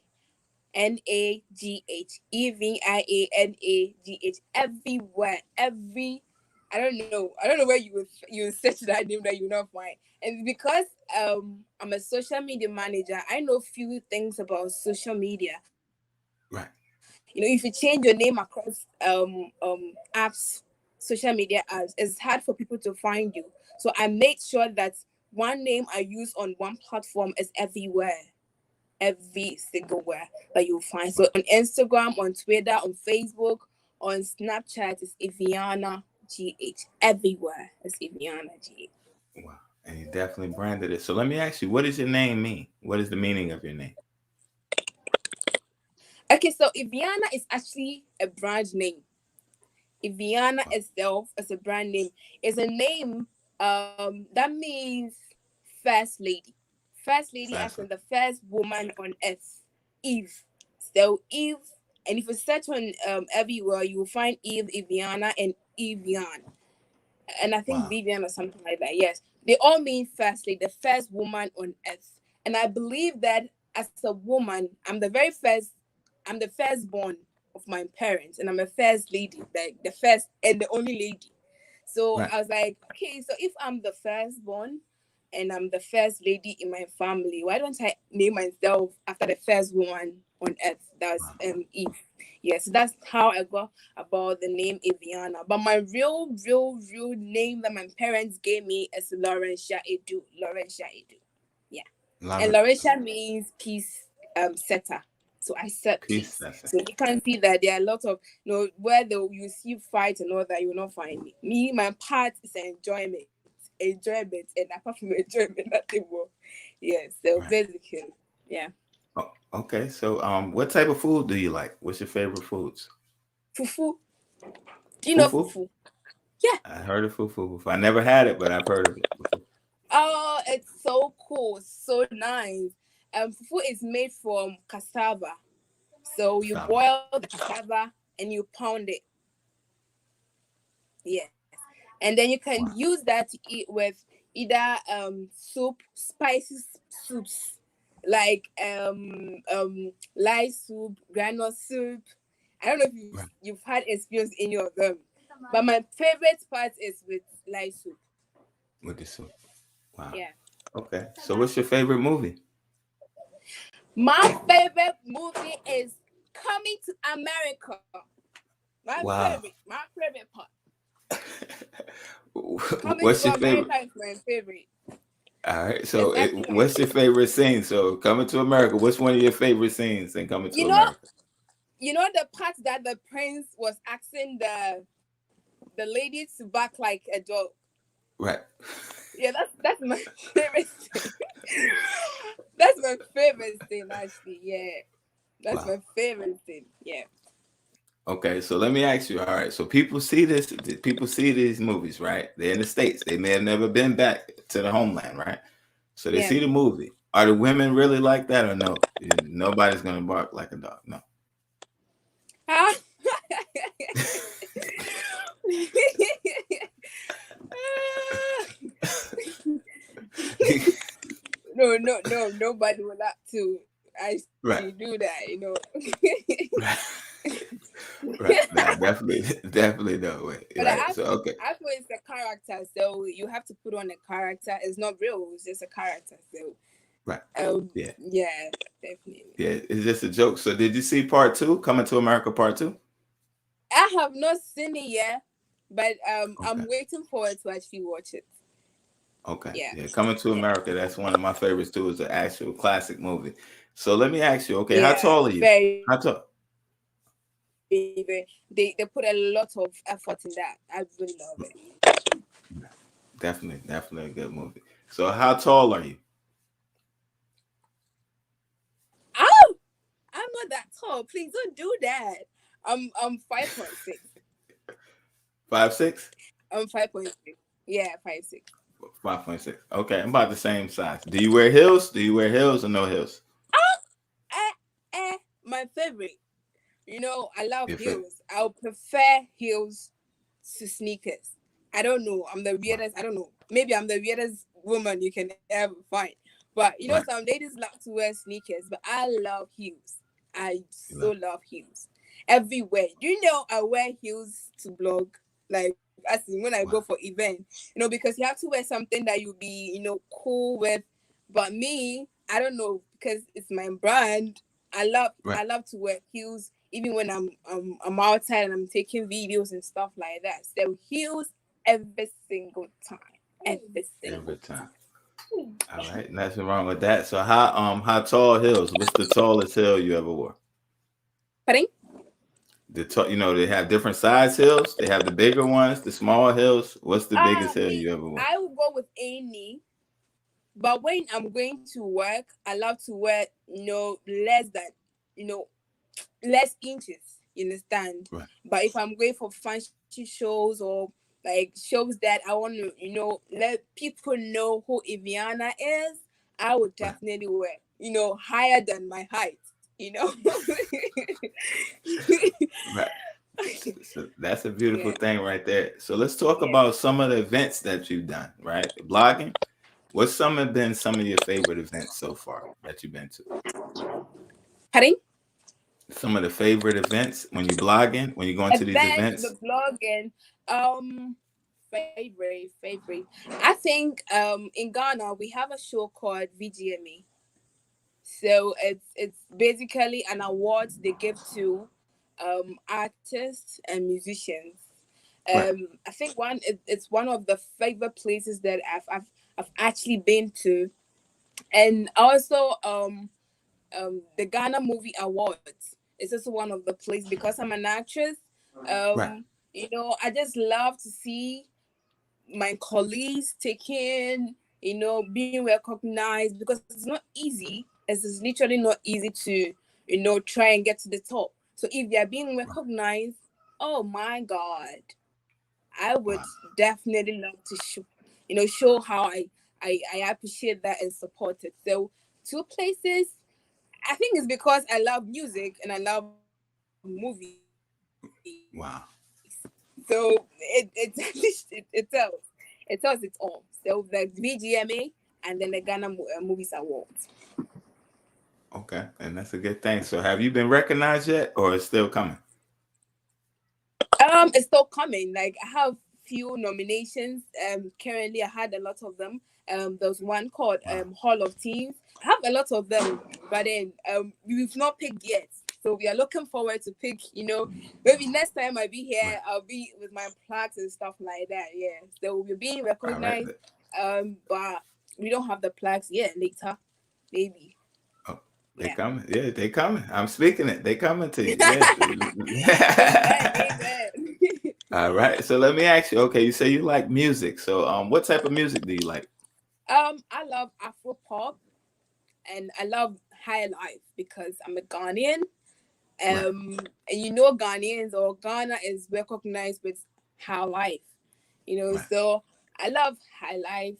Everywhere. I don't know. I don't know where you would search that name that you not find. And because I'm a social media manager, I know few things about social media. Right, If you change your name across apps, social media apps, it's hard for people to find you. So I made sure that one name I use on one platform is everywhere. every single where that you'll find. So on Instagram, on Twitter, on Facebook, on Snapchat, it's Eviana GH. Everywhere it's Eviana GH. Wow. And you definitely branded it. So let me ask you, what does your name mean? What is the meaning of your name? Okay, so Eviana is actually a brand name. Eviana Wow. itself as a brand name is a name that means first lady. First lady as Fascinating. in the first woman on earth. Eve. So Eve, and if you search on everywhere, you will find Eve, Eviana, and Evian. And I think Wow. Vivian or something like that. Yes. They all mean firstly, the first woman on earth. And I believe that as a woman, I'm the firstborn of my parents, and I'm a first lady, like the first and the only lady. So Right. I was like, okay, so if I'm the firstborn and I'm the first lady in my family, why don't I name myself after the first woman on earth? That's Wow. Eve. Yes, that's how I got about the name Eviana. But my real name that my parents gave me is Laurentia Edu. Laurentia Edu. Yeah. And Love it. Laurentia means peace setter. So I set Peace. peace. That's it. So you can see that there are a lot of where you see fight and all that, you will not find me. Me, my part is enjoyment. Enjoyment. And apart from enjoyment, nothing more. Yeah. So Right. basically, yeah. Oh, okay. So what type of food do you like? What's your favorite foods? Fufu. Do you know Fufu? fufu? Yeah. I heard of fufu before. I never had it, but I've heard of it before. Oh, it's so cool, so nice. Fufu is made from cassava. So you Stop. boil the cassava and you pound it. Yes. And then you can Wow. use that to eat with either soup, spicy soups like light soup, granite soup. I don't know if Right. you've had experience in any of them, but my favorite part is with light soup. With the soup. Wow. Yeah. Okay. So what's your favorite movie? My favorite movie is Coming to America. Wow. My favorite part. Coming What's to your favorite? America is my favorite. All right. It's So actually my what's your favorite scene? So Coming to America. What's one of your favorite scenes in Coming to you know America? the part that the prince was asking the lady to back like a dog. Right. Yeah, that's my favorite thing. That's my favorite thing actually. Yeah. That's Wow. my favorite thing. Yeah. Okay, so let me ask you. All right, so people see this. People see these movies, right? They're in the states. They may have never been back to the homeland, right? So they Yeah. see the movie. Are the women really like that, or no? Nobody's gonna bark like a dog. No. Ah. No, nobody would like to actually Right. do that. Right. Right. Nah, definitely, definitely no way. But Right. So okay. I feel it's a character, so you have to put on a character. It's not real. It's just a character. So, Right. Yeah. yeah, definitely. Yeah. It's just a joke. So did you see part two? Coming to America part two? I have not seen it yet, but Okay. I'm waiting forward to actually watch it. Okay. Yeah, Yeah. Coming to yeah, America. That's one of my favorites too. It's an actual classic movie. So let me ask you. Okay. How yeah. tall are you? Very, How very. tall? They put a lot of effort in that. I really love it. Definitely, definitely a good movie. So how tall are you? Oh, I'm not that tall. Please don't do that. I'm 5.6. 5'6"? I'm 5.6. Yeah, 5'6. 5.6. Okay, I'm about the same size. Do you wear heels? Do you wear heels or no heels? Oh, my favorite. I love Your favorite. heels. I'll prefer heels to sneakers. I don't know. I'm the Wow. weirdest. I don't know. Maybe I'm the weirdest woman you can ever find. But Right. some ladies love to wear sneakers, but I love heels. I You so love. love heels. Everywhere. Do you know I wear heels to blog? Like as in when I Wow. go for event, because you have to wear something that you'll be, cool with. But me, I don't know, because it's my brand. Right. I love to wear heels even when I'm outside and I'm taking videos and stuff like that. So heels every single time. Every Every single time. time. All right, nothing wrong with that. So how tall hills? What's the tallest hill you ever wore? Pardon? They have different size hills. They have the bigger ones, the small hills. What's the biggest hill Me, you ever wore? I will go with any. But when I'm going to work, I love to wear, less than, you know, less inches. You understand? Right. But if I'm going for fancy shows or like shows that I want to, let people know who Eviana is, I would Right. definitely wear, higher than my height. You know. Right. So that's a beautiful Yeah. thing right there. So let's talk Yeah. about some of the events that you've done, right? Blogging. What's some have been some of your favorite events so far that you've been to? Pardon? Some of the favorite events when you blogging, when you go into these Events, events. the blogging. Favorite. I think in Ghana we have a show called VGMA. So it's basically an award they give to artists and musicians. Right. I think it's one of the favorite places that I've actually been to, and also the Ghana Movie Awards. It's also one of the places because I'm an actress. Right. I just love to see my colleagues taking, being recognized because it's not easy. It's literally not easy to, try and get to the top. So if they're being Right. recognized, oh my God, I would Wow. definitely love to show how I appreciate that and support it. So two places, I think it's because I love music and I love movies. So Wow. it tells it all. So the VGMA and then the Ghana Movies Awards. Okay. And that's a good thing. So have you been recognized yet or it's still coming? It's still coming. Like I have few nominations. Currently I had a lot of them. There's one called Wow. Hall of Teens. I have a lot of them, but then we've not picked yet. So we are looking forward to pick. Maybe next time I be Right. here, I'll be with my plaques and stuff like that. Yeah. So we're being All right. recognized. But we don't have the plaques yet. Later, maybe. Oh, they Yeah. coming. Yeah, they coming. I'm speaking it. They coming to you. Amen. Yeah. Amen. All right. So let me ask you. Okay, you say you like music. So what type of music do you like? I love Afro pop and I love high life because I'm a Ghanaian. Right. And Ghanaians or Ghana is recognized with high life. Right. So I love high life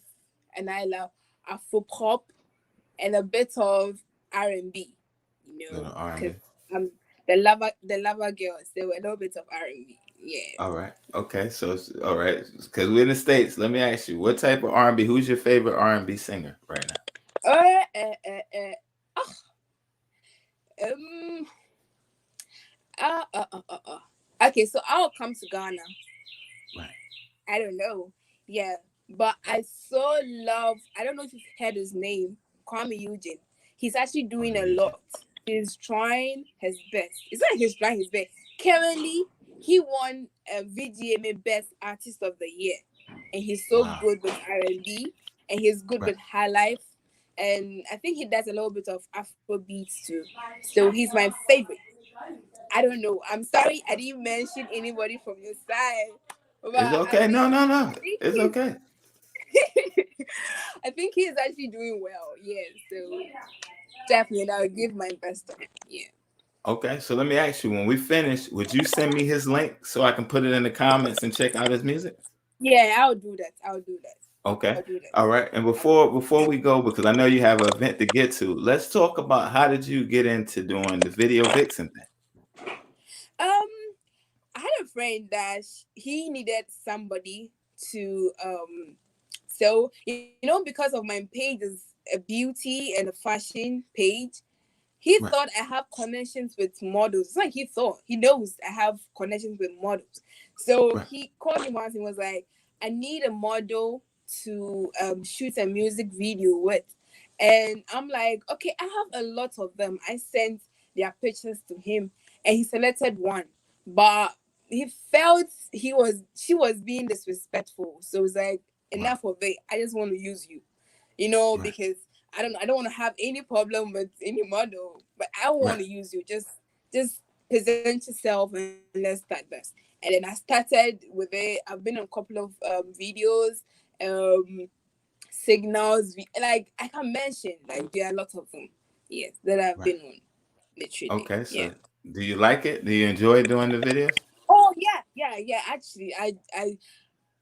and I love Afro pop and a bit of R&B. Little R&B. Because I'm the lover girl, so a little bit of R&B. Yeah. All right. Okay. So all right. Because we're in the states. Let me ask you, what type of R&B? Who's your favorite R&B singer right now? Uh, uh, uh, uh, oh, um, uh, uh, uh, uh, uh. Okay, so I'll come to Ghana. Right. I don't know. Yeah. But I so love, I don't know if you've heard his name, Kwame Eugene. He's actually Oh, doing a music. lot. He's trying his best. It's not like he's trying his best. Currently, he won a VGMA Best Artist of the Year. And he's so Wow. good with R&B and he's good Right. with high life. And I think he does a little bit of Afro beats too. So he's my favorite. I don't know. I'm sorry I didn't mention anybody from your side. But It's I okay. think No, no, no. I think It's he's okay. I think he's actually doing well. Yeah, so definitely I'll give my best to him. Yeah. Okay. So let me ask you, when we finish, would you send me his link so I can put it in the comments and check out his music? Yeah, I'll do that. I'll do that. Okay. I'll do that. All right. And before we go, because I know you have an event to get to, let's talk about how did you get into doing the video vixen thing? Um, I had a friend that he needed somebody to so because of my page is a beauty and a fashion page. He Right. thought I have connections with models. It's like he thought. He knows I have connections with models. So Right. he called me once and was like, I need a model to shoot a music video with. And I'm like, okay, I have a lot of them. I sent their pictures to him and he selected one. But he felt she was being disrespectful. So it's like, Wow. enough of it. I just want to use you. Right. because I don't want to have any problem with any model, but I want Right. to use you. Just present yourself and let's start this. And then I started with it. I've been on a couple of videos, um, signals. Like I can mention, like there are a lot of them. Yes, that I've Right. been on. Literally, Okay. yeah. So, do you like it? Do you enjoy doing the videos? Oh yeah, yeah, yeah. Actually, I think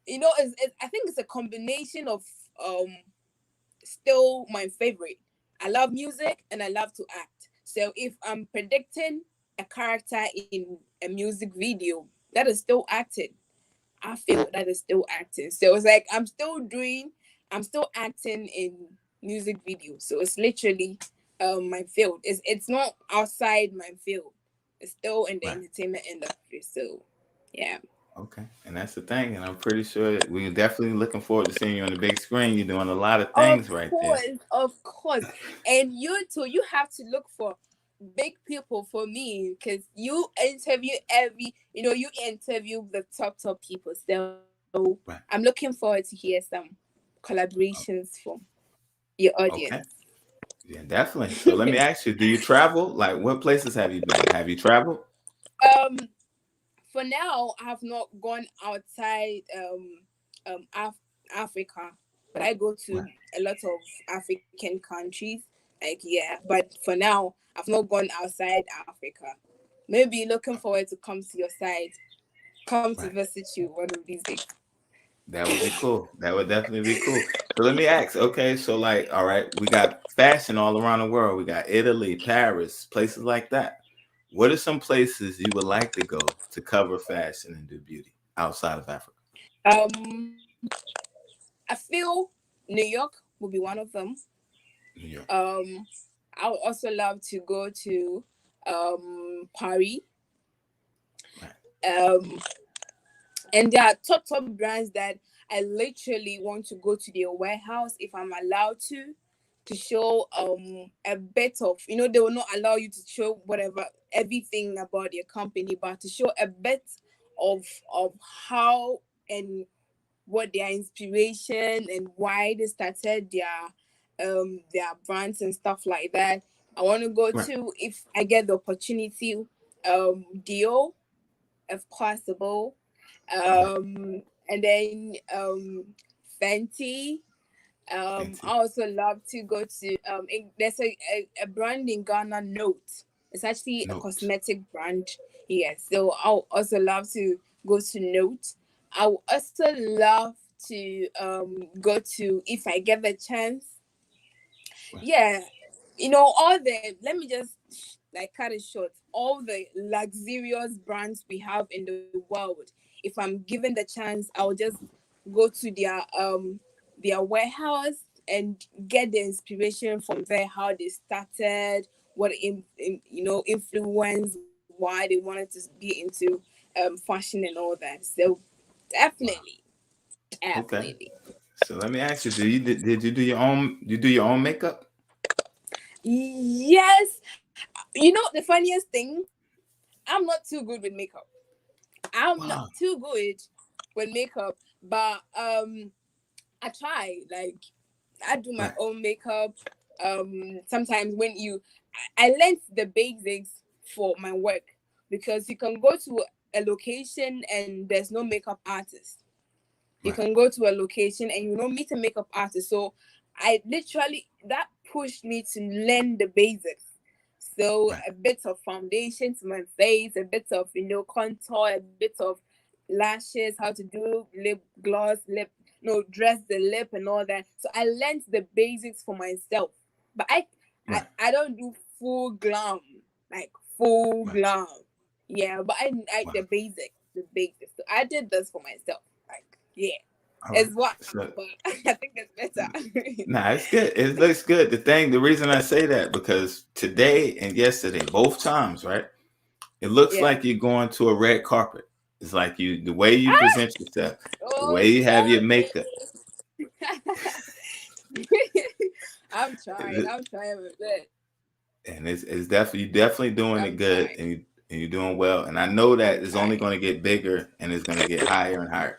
it's a combination of um still my favorite. I love music and I love to act. So if I'm predicting a character in a music video, that is still acting. I feel that is still acting. So it's like I'm still acting in music videos. So it's literally my field. It's not outside my field. It's still in the Right. entertainment industry. So yeah. Okay. And that's the thing. And I'm pretty sure that we're definitely looking forward to seeing you on the big screen. You're doing a lot of Of things right there. course, of course. And you too, you have to look for big people for me because you interview the top people. So I'm Right. looking forward to hear some collaborations from your audience. Okay. Yeah, definitely. So let me ask you, do you travel? Like what places have you been? Have you traveled? um for now I have not gone outside Africa, but I go to Right. a lot of African countries. Like yeah, but for now I've not gone outside Africa. Maybe looking forward to come to your side, come to Right. visit you one of these days. That would be cool. That would definitely be cool. So let me ask, okay, so like, all right, we got fashion all around the world. We got Italy, Paris, places like that. What are some places you would like to go to cover fashion and do beauty outside of Africa? Um, I feel New York will be one of them. New York. I would also love to go to Paris. Right. Um, and there are top brands that I literally want to go to their warehouse if I'm allowed to show a bit of, they will not allow you to show whatever everything about their company, but to show a bit of of how and what their inspiration and why they started their brands and stuff like that. I want to go Right. to, if I get the opportunity, Dio if possible, Right. and then Fenty. I Fancy. also love to go to there's a brand in Ghana, Note. It's actually a Notes. cosmetic brand. Yes, so I'll also love to go to Note. I would also love to go to, if I get the chance, Right. yeah, all the, let me just like cut it short, all the luxurious brands we have in the world. If I'm given the chance, I'll just go to their warehouse and get the inspiration from there, how they started, what influence, why they wanted to be into fashion and all that. So Wow. definitely, Okay. definitely. So let me ask you, did you do your own makeup? Yes. The funniest thing, I'm not too good with makeup. I'm not Wow. too good with makeup, but I try. Like I do my Right. own makeup. Sometimes when I learned the basics for my work, because you can go to a location and there's no makeup artist. You Right. can go to a location and you don't meet a makeup artist. So I literally, that pushed me to learn the basics. So Right. a bit of foundation to my face, a bit of contour, a bit of lashes, how to do lip gloss, dress the lip and all that. So I learned the basics for myself. But I I, Right. I don't do full glam, like full Right. glam. Yeah, but I Wow. the basics. So I did this for myself. Like, yeah, All right. it's wild, So but I think it's better. nah, it's good. It looks good. The reason I say that because today and yesterday, both times, right? It looks Yeah. like you're going to a red carpet. It's like the way you Ah, present yourself, the oh, way you have your stop makeup. it. I'm trying. It- I'm trying with it. and it's definitely you definitely doing it I'm good, trying. and you're doing well. And I know that I'm it's only trying. going to get bigger and it's going to get higher and higher.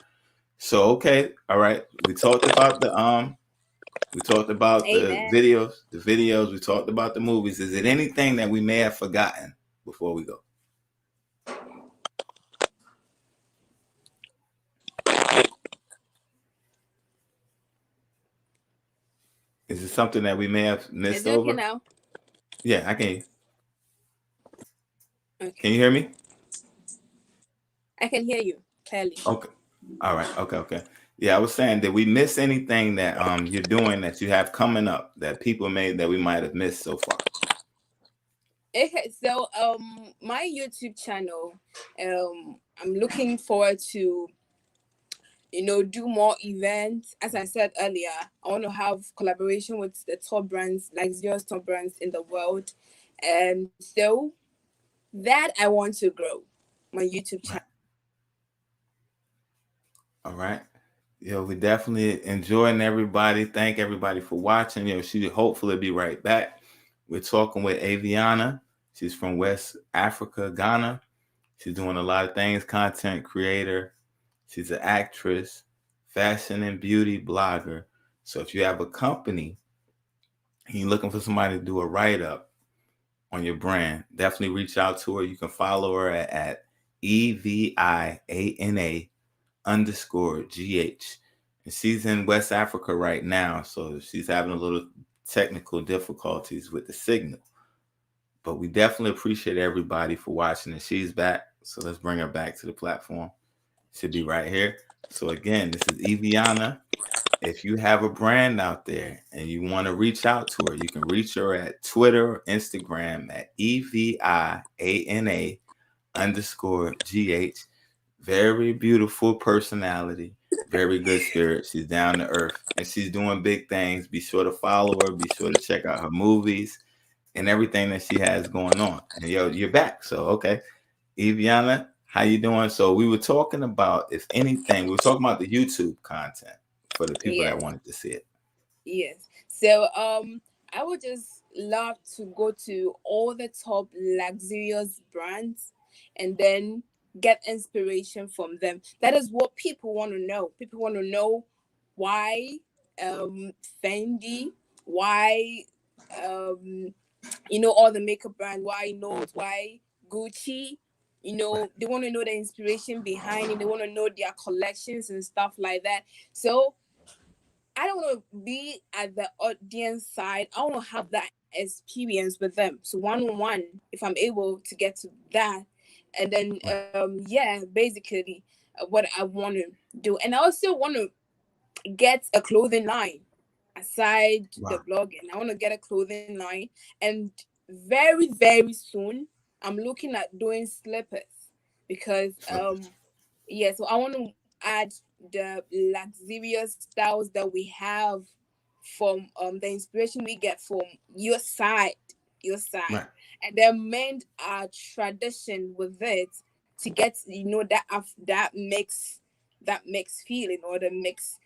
So okay, all right. We talked about the We talked about Amen. the videos. We talked about the movies. Is it anything that we may have forgotten before we go? Is it something that we may have missed Is it okay over? now? Yeah, I can. Can you Okay. hear me? I can hear you clearly. Okay. All right. Okay. Okay. Yeah, I was saying, did we miss anything that you're doing that you have coming up that people made that we might have missed so far? Okay, so my YouTube channel, I'm looking forward to do more events. As I said earlier, I want to have collaboration with the top brands, like zero top brands in the world, and so that I want to grow my YouTube channel. Right. All right. We definitely enjoying everybody. Thank everybody for watching. She hopefully be right back. We're talking with Eviana. She's from West Africa, Ghana. She's doing a lot of things, content creator. She's an actress, fashion and beauty blogger. So if you have a company and you're looking for somebody to do a write-up on your brand, definitely reach out to her. You can follow her at Eviana_GH. And she's in West Africa right now, so she's having a little technical difficulties with the signal. But we definitely appreciate everybody for watching, and she's back. So let's bring her back to the platform. She'll be right here. So again, this is Eviana. If you have a brand out there and you want to reach out to her, you can reach her at Twitter or Instagram at EVIANA_GH. Very beautiful personality, very good spirit. She's down to earth and she's doing big things. Be sure to follow her. Be sure to check out her movies and everything that she has going on. And you're back. So, okay. Eviana, how you doing? So we were talking about, if anything, we were talking about the YouTube content for the people that Yes. wanted to see it. Yes. So I would just love to go to all the top luxurious brands and then get inspiration from them. That is what people want to know. People want to know why Fendi, why all the makeup brand, why Note, why Gucci. Right, They want to know the inspiration behind it. They want to know their collections and stuff like that. So I don't want to be at the audience side. I want to have that experience with them. So one on one, if I'm able to get to that, and then right, yeah, basically what I want to do, and I also want to get a clothing line aside the wow, blogging. I want to get a clothing line, and very very soon I'm looking at doing slippers because flippers, yeah, so I want to add the luxurious styles that we have from the inspiration we get from your side, your side, right, and then mend our tradition with it to get that makes feeling or the mix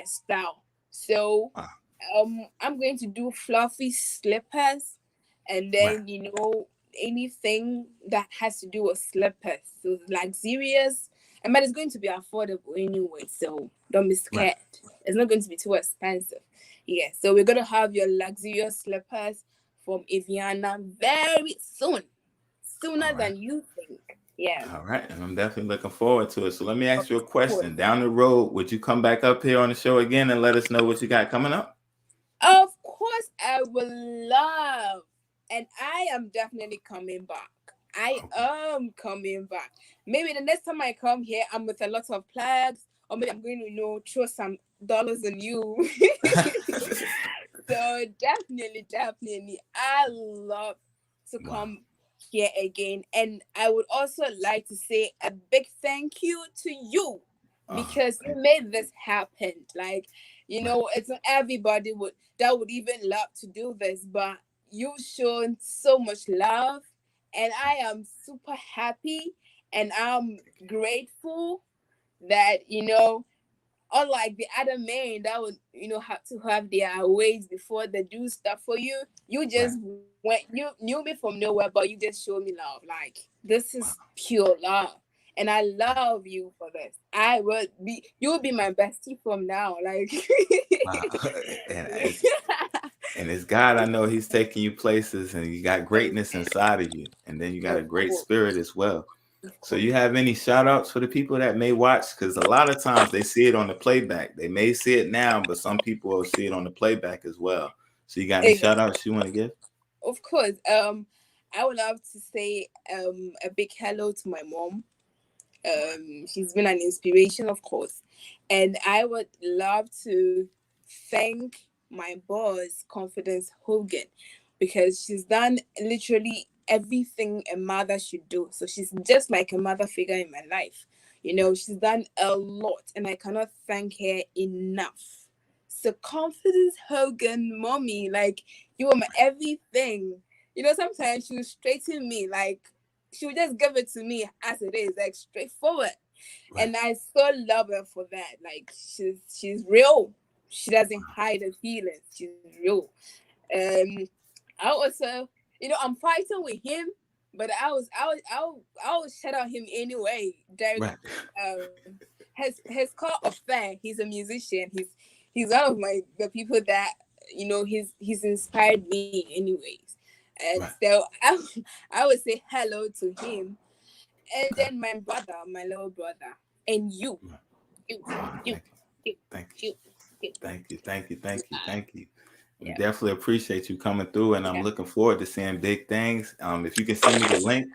style. So wow, I'm going to do fluffy slippers, and right, then anything that has to do with slippers, so luxurious, but it's going to be affordable anyway, so don't be right. scared. It's not going to be too expensive. Yeah, so we're gonna have your luxurious slippers from Eviana very soon, All sooner right. than you think. Yeah, All right. And I'm definitely looking forward to it. So let me ask you a of course. question. Down the road, would you come back up here on the show again and let us know what you got coming up? Of course, I will love, and I am definitely coming back. I Okay. am coming back. Maybe the next time I come here, I'm with a lot of plugs, or maybe I'm going to throw some dollars on you. So definitely, I love to Wow. come here again, and I would also like to say a big thank you to you because you Thank made this happen. Like, you. Right, it's not everybody would even love to do this, but you've shown so much love, and I am super happy, and I'm grateful that unlike the other men that would have to have their ways before they do stuff for you. You right. just went, you knew me from nowhere, but you just showed me love. Like, this Wow. is pure love, and I love you for this. You will be my bestie from now. Like, Wow. and it's and it's God. I know He's taking you places, and you got greatness inside of you, and then you got a of great course, spirit as well. of So course. you have any shout outs for the people that may watch? Because a lot of times they see it on the playback. They may see it now, but some people will see it on the playback as well. So you got any shout outs you want to give? Of course. I would love to say a big hello to my mom. She's been an inspiration, of course, and I would love to thank my boss, Confidence Hogan, because she's done literally everything a mother should do. So she's just like a mother figure in my life. She's done a lot, and I cannot thank her enough. So Confidence Hogan, mommy, like, you are my everything. Sometimes she will straighten me, like, she would just give it to me as it is, like, straightforward. Right, And I so love her for that. Like, she's real. She doesn't hide her feelings. She's real. Um, I also, I'm fighting with him, but I was shout out him anyway. Derek, right, has called a fan. He's a musician. He's one of the people that he's inspired me anyways. And right. so I would say hello to him, and Okay. then my brother, my little brother, and Right. you, Wow. you, you, Thank you. you, you. Thank you. We Yeah, definitely appreciate you coming through, and I'm yeah, looking forward to seeing big things. If you can send me the link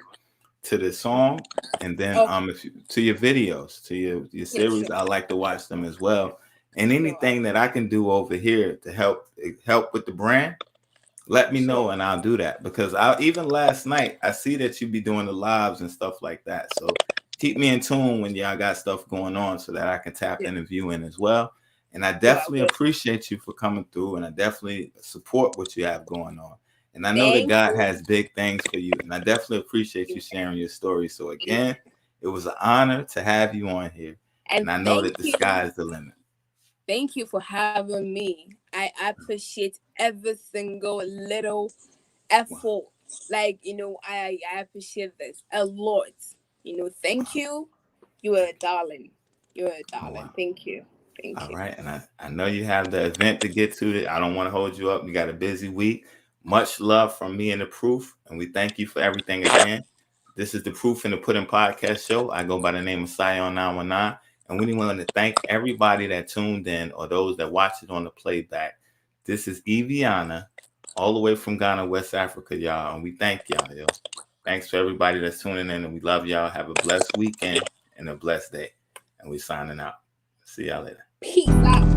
to the song, and then of if you, to your videos, to your yeah, series, sure, I like to watch them as well. And sure, anything that I can do over here to help with the brand, let me sure. know and I'll do that. Because I even last night I see that you be doing the lives and stuff like that. So keep me in tune when y'all got stuff going on so that I can tap Yeah, in and view in as well. And I sure, I definitely will. appreciate you for coming through, and I definitely support what you have going on. And I know that Thank God you. has big things for you, and I definitely appreciate you You sharing your story. So you again, it was an honor to have you on here, and and I know thank that the you. sky is the limit. Thank you for having me. I appreciate every single little Wow, effort. Like, I appreciate this a lot. wow, Thank you. You are a darling. You are a oh darling. wow. Thank you. Thank All you. right, and I know you have the event to get to. I don't want to hold you up. You got a busy week. Much love from me and the Proof, and we thank you for everything again. This is the Proof in the Pudding podcast show. I go by the name of Sion 919, and we want to thank everybody that tuned in or those that watched it on the playback. This is Eviana, all the way from Ghana, West Africa, y'all, and we thank y'all, yo. Thanks for everybody that's tuning in, and we love y'all. Have a blessed weekend and a blessed day, and we signing out. See y'all later. Peace out.